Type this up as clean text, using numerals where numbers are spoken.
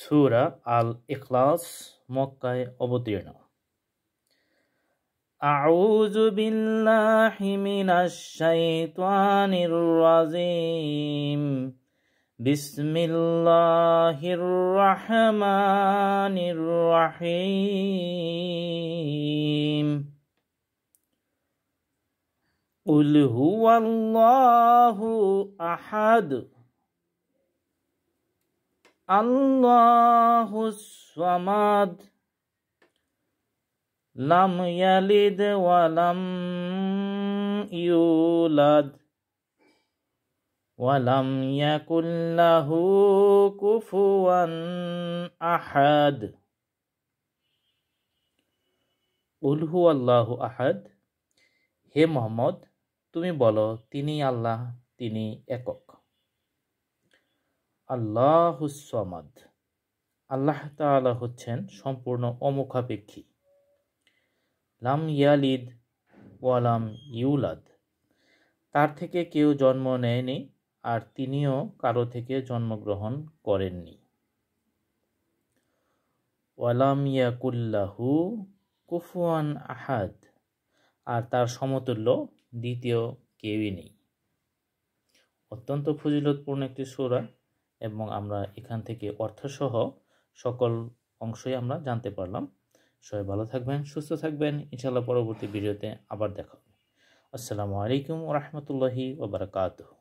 সূরা আল ইখলাস মক্কায় অবতীর্ণ। আউযু বিল্লাহি মিনাশ শাইতানির রাজিম। বিসমিল্লাহির রহমানির রহিম। কুল হুয়াল্লাহু আহাদ আল্লাহুস সামাদ লাম ইয়ালিদ ওয়া লাম ইউলাদ ওয়া লাম ইয়াকুল লাহু কুফুয়ান আহাদ। কুল হুয়াল্লাহু আহাদ, হে মুহাম্মদ তুমি বলো, তিনি আল্লাহ, তিনি একক। আল্লাহুস সামাদ, আল্লাহ তাআলা হচ্ছেন সম্পূর্ণ অমুখাপেক্ষী। লাম ইয়ালিদ ওয়া লাম ইউলাদ, তার থেকে কেউ জন্ম নেয়নি আর তিনিও কারো থেকে জন্মগ্রহণ করেননি। ওয়া লাম ইয়াকুল লাহু কুফুয়ান আহাদ, আর তার সমতুল্য দ্বিতীয় কেউই নেই। অত্যন্ত ফজিলতপূর্ণ একটি সূরা এবং আমরা এখান থেকে অর্থসহ সকল অংশই আমরা জানতে পারলাম। সবাই ভালো থাকবেন, সুস্থ থাকবেন। ইনশাআল্লাহ পরবর্তী ভিডিওতে আবার দেখা হবে। আসসালামু আলাইকুম ওয়া রাহমাতুল্লাহি ওয়া বারাকাতুহু।